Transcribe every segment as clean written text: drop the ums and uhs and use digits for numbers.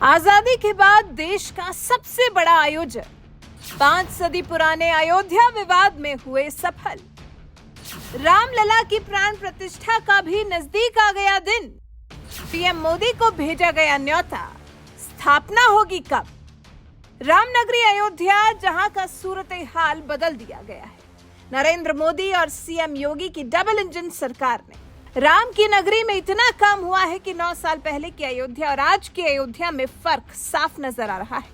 आजादी के बाद देश का सबसे बड़ा आयोजन 5 सदी पुराने अयोध्या विवाद में हुए सफल। रामलला की प्राण प्रतिष्ठा का भी नजदीक आ गया दिन। पीएम मोदी को भेजा गया न्योता। स्थापना होगी कब? रामनगरी अयोध्या, जहां का सूरत हाल बदल दिया गया है। नरेंद्र मोदी और सीएम योगी की डबल इंजन सरकार ने राम की नगरी में इतना काम हुआ है कि 9 साल पहले की अयोध्या और आज की अयोध्या में फर्क साफ नजर आ रहा है।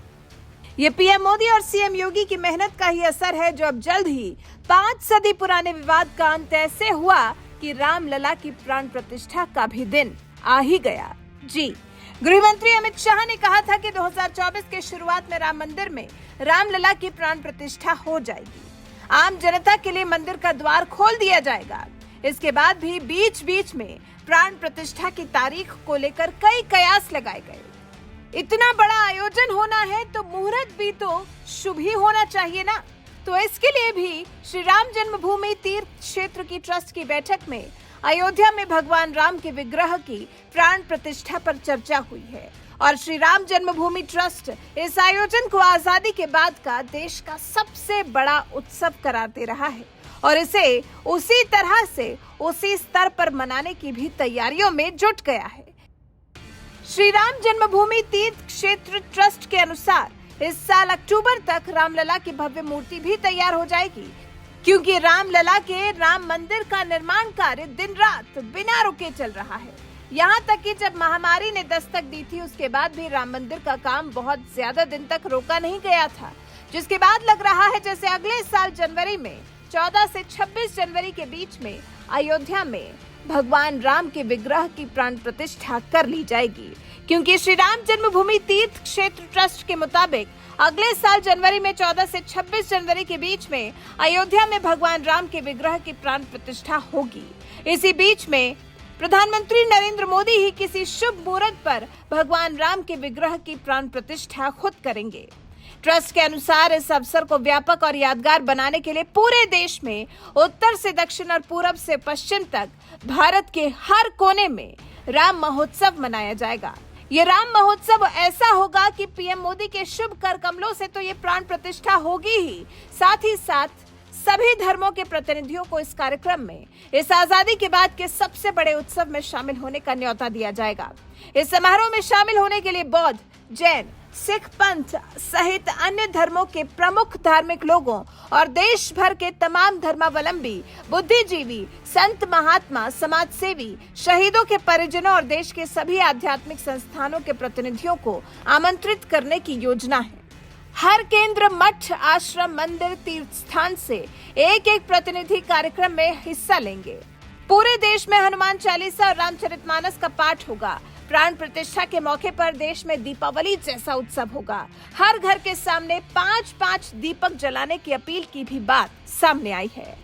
ये पीएम मोदी और सीएम योगी की मेहनत का ही असर है, जो अब जल्द ही 5 सदी पुराने विवाद का अंत ऐसे हुआ कि रामलला की प्राण प्रतिष्ठा का भी दिन आ ही गया। जी, गृह मंत्री अमित शाह ने कहा था कि 2024 के शुरुआत में राम मंदिर में रामलला की प्राण प्रतिष्ठा हो जाएगी। आम जनता के लिए मंदिर का द्वार खोल दिया जाएगा। इसके बाद भी बीच बीच में प्राण प्रतिष्ठा की तारीख को लेकर कई कयास लगाए गए। इतना बड़ा आयोजन होना है तो मुहूर्त भी तो शुभ ही होना चाहिए ना। तो इसके लिए भी श्री राम जन्मभूमि तीर्थ क्षेत्र की ट्रस्ट की बैठक में अयोध्या में भगवान राम के विग्रह की प्राण प्रतिष्ठा पर चर्चा हुई है। और श्री राम जन्मभूमि ट्रस्ट इस आयोजन को आजादी के बाद का देश का सबसे बड़ा उत्सव करार दे रहा है और इसे उसी तरह से उसी स्तर पर मनाने की भी तैयारियों में जुट गया है। श्री राम जन्मभूमि तीर्थ क्षेत्र ट्रस्ट के अनुसार इस साल अक्टूबर तक रामलला की भव्य मूर्ति भी तैयार हो जाएगी, क्योंकि रामलला के राम मंदिर का निर्माण कार्य दिन रात बिना रुके चल रहा है। यहाँ तक कि जब महामारी ने दस्तक दी थी, उसके बाद भी राम मंदिर का काम बहुत ज्यादा दिन तक रोका नहीं गया था, जिसके बाद लग रहा है जैसे अगले साल जनवरी में 14 से 26 जनवरी के बीच में अयोध्या में भगवान राम के विग्रह की प्राण प्रतिष्ठा कर ली जाएगी, क्योंकि श्री राम जन्मभूमि तीर्थ क्षेत्र ट्रस्ट के मुताबिक अगले साल जनवरी में 14 से 26 जनवरी के बीच में अयोध्या में भगवान राम के विग्रह की प्राण प्रतिष्ठा होगी। इसी बीच में प्रधानमंत्री नरेंद्र मोदी ही किसी शुभ मुहूर्त पर भगवान राम के विग्रह की प्राण प्रतिष्ठा खुद करेंगे। ट्रस्ट के अनुसार इस अवसर को व्यापक और यादगार बनाने के लिए पूरे देश में उत्तर से दक्षिण और पूरब से पश्चिम तक भारत के हर कोने में राम महोत्सव मनाया जाएगा। ये राम महोत्सव ऐसा होगा कि पीएम मोदी के शुभ कर कमलों से तो ये प्राण प्रतिष्ठा होगी ही साथ सभी धर्मों के प्रतिनिधियों को इस कार्यक्रम में इस आजादी के बाद के सबसे बड़े उत्सव में शामिल होने का न्योता दिया जाएगा। इस समारोह में शामिल होने के लिए बौद्ध, जैन, सिख पंथ सहित अन्य धर्मों के प्रमुख धार्मिक लोगों और देश भर के तमाम धर्मावलंबी, बुद्धिजीवी, संत महात्मा, समाज सेवी, शहीदों के परिजनों और देश के सभी आध्यात्मिक संस्थानों के प्रतिनिधियों को आमंत्रित करने की योजना है। हर केंद्र, मठ, आश्रम, मंदिर, तीर्थ स्थान से एक प्रतिनिधि कार्यक्रम में हिस्सा लेंगे। पूरे देश में हनुमान चालीसा और रामचरितमानस का पाठ होगा। प्राण प्रतिष्ठा के मौके पर देश में दीपावली जैसा उत्सव होगा। हर घर के सामने 5-5 दीपक जलाने की अपील की भी बात सामने आई है।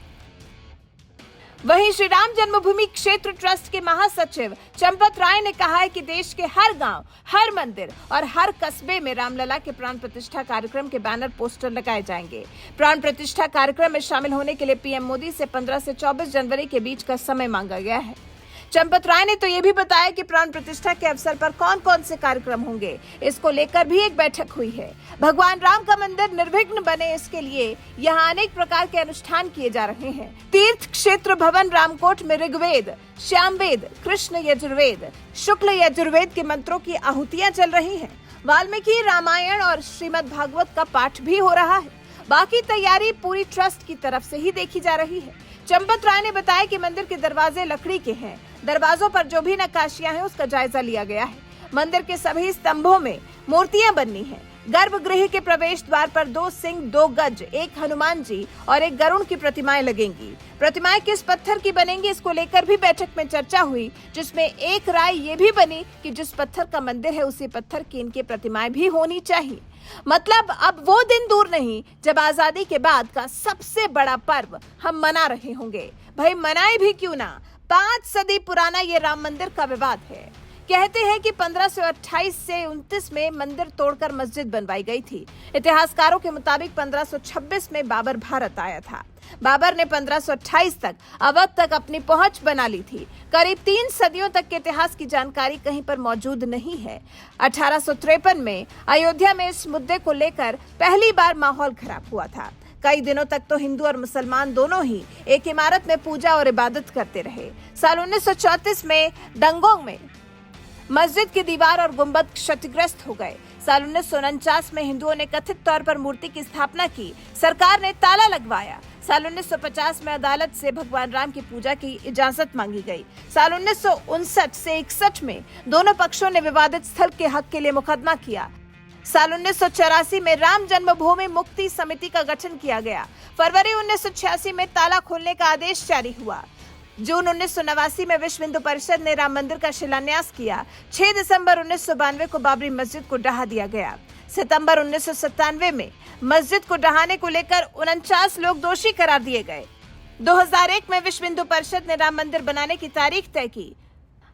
वहीं श्री राम जन्मभूमि क्षेत्र ट्रस्ट के महासचिव चंपत राय ने कहा है कि देश के हर गांव, हर मंदिर और हर कस्बे में रामलला के प्राण प्रतिष्ठा कार्यक्रम के बैनर, पोस्टर लगाए जाएंगे। प्राण प्रतिष्ठा कार्यक्रम में शामिल होने के लिए पीएम मोदी से 15 से 24 जनवरी के बीच का समय मांगा गया है। चंपत राय ने तो ये भी बताया कि प्राण प्रतिष्ठा के अवसर पर कौन कौन से कार्यक्रम होंगे, इसको लेकर भी एक बैठक हुई है। भगवान राम का मंदिर निर्विघ्न बने, इसके लिए यहाँ अनेक प्रकार के अनुष्ठान किए जा रहे हैं। तीर्थ क्षेत्र भवन रामकोट में ऋग्वेद, श्यामवेद, कृष्ण यजुर्वेद, शुक्ल यजुर्वेद के मंत्रों की आहुतियां चल रही हैं। वाल्मीकि रामायण और श्रीमद् भागवत का पाठ भी हो रहा है। बाकी तैयारी पूरी ट्रस्ट की तरफ से ही देखी जा रही है। चंपत राय ने बताया कि मंदिर के दरवाजे लकड़ी के हैं। दरवाजों पर जो भी नक्काशियां हैं उसका जायजा लिया गया है। मंदिर के सभी स्तंभों में मूर्तियां बननी हैं। गर्भगृह के प्रवेश द्वार पर 2 सिंह, 2 गज, 1 हनुमान जी और 1 गरुड़ की प्रतिमाएं लगेंगी। प्रतिमाएं किस पत्थर की बनेंगी, इसको लेकर भी बैठक में चर्चा हुई, जिसमें एक राय ये भी बनी कि जिस पत्थर का मंदिर है उसी पत्थर की इनकी प्रतिमाएं भी होनी चाहिए। मतलब अब वो दिन दूर नहीं जब आजादी के बाद का सबसे बड़ा पर्व हम मना रहे होंगे। भाई मनाए भी क्यों ना, 5 सदी पुराना ये राम मंदिर का विवाद है। कहते हैं कि 1528 से 29 में मंदिर तोड़कर मस्जिद बनवाई गई थी। इतिहासकारों के मुताबिक 1526 में बाबर भारत आया था। बाबर ने 1528 तक अवध तक अपनी पहुंच बना ली थी। करीब 3 सदियों तक के इतिहास की जानकारी कहीं पर मौजूद नहीं है। 1853 में अयोध्या में इस मुद्दे को लेकर पहली बार माहौल खराब हुआ था। कई दिनों तक तो हिंदू और मुसलमान दोनों ही एक इमारत में पूजा और इबादत करते रहे। साल 1934 में डंगोंग में मस्जिद की दीवार और गुंबद क्षतिग्रस्त हो गए। साल 1949 में हिंदुओं ने कथित तौर पर मूर्ति की स्थापना की। सरकार ने ताला लगवाया। साल 1950 में अदालत से भगवान राम की पूजा की इजाजत मांगी गई। साल 1959 से 61 में दोनों पक्षों ने विवादित स्थल के हक के लिए मुकदमा किया। साल 1984 में राम जन्मभूमि मुक्ति समिति का गठन किया गया। फरवरी 1986 में ताला खोलने का आदेश जारी हुआ। जून 1989 में विश्व हिंदू परिषद ने राम मंदिर का शिलान्यास किया। 6 दिसंबर 1992 को बाबरी मस्जिद को ढहा दिया गया। सितंबर 1997 में मस्जिद को ढहाने को लेकर 49 लोग दोषी करार दिए गए। 2001 में विश्व हिंदू परिषद ने राम मंदिर बनाने की तारीख तय की।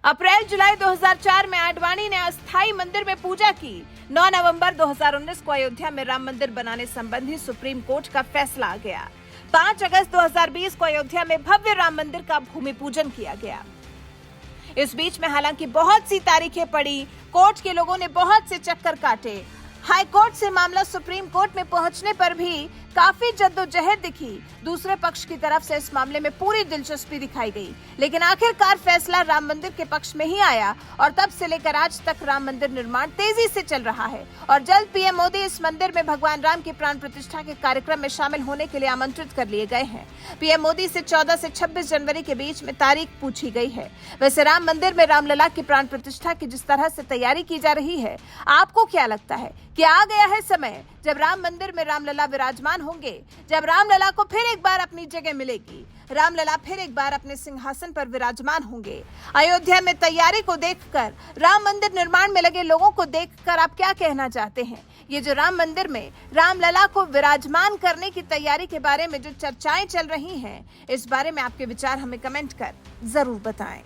अप्रैल जुलाई 2004 में आडवाणी ने अस्थायी मंदिर में पूजा की। 9 नवंबर 2019 को अयोध्या में राम मंदिर बनाने संबंधी सुप्रीम कोर्ट का फैसला आ गया। 5 अगस्त 2020 को अयोध्या में भव्य राम मंदिर का भूमि पूजन किया गया। इस बीच में हालांकि बहुत सी तारीखें पड़ी, कोर्ट के लोगों ने बहुत से चक्कर काटे। हाई कोर्ट से मामला सुप्रीम कोर्ट में पहुंचने पर भी काफी जद्दोजहद दिखी। दूसरे पक्ष की तरफ से इस मामले में पूरी दिलचस्पी दिखाई गई, लेकिन आखिरकार फैसला राम मंदिर के पक्ष में ही आया और तब से लेकर आज तक राम मंदिर निर्माण तेजी से चल रहा है और जल्द पीएम मोदी इस मंदिर में भगवान राम की प्राण प्रतिष्ठा के कार्यक्रम में शामिल होने के लिए आमंत्रित कर लिए गए हैं। पीएम मोदी से 14 से 26 जनवरी के बीच में तारीख पूछी गई है। वैसे राम मंदिर में रामलला की प्राण प्रतिष्ठा की जिस तरह से तैयारी की जा रही है, आपको क्या लगता है कि आ गया है समय जब राम मंदिर में रामलला विराजमान होंगे, जब रामलला को फिर एक बार अपनी जगह मिलेगी, रामलला फिर एक बार अपने सिंहासन पर विराजमान होंगे? अयोध्या में तैयारी को देखकर, राम मंदिर निर्माण में लगे लोगों को देखकर आप क्या कहना चाहते हैं? ये जो राम मंदिर में रामलला को विराजमान करने की तैयारी के बारे में जो चर्चाएं चल रही हैं, इस बारे में आपके विचार हमें कमेंट कर जरूर बताएं।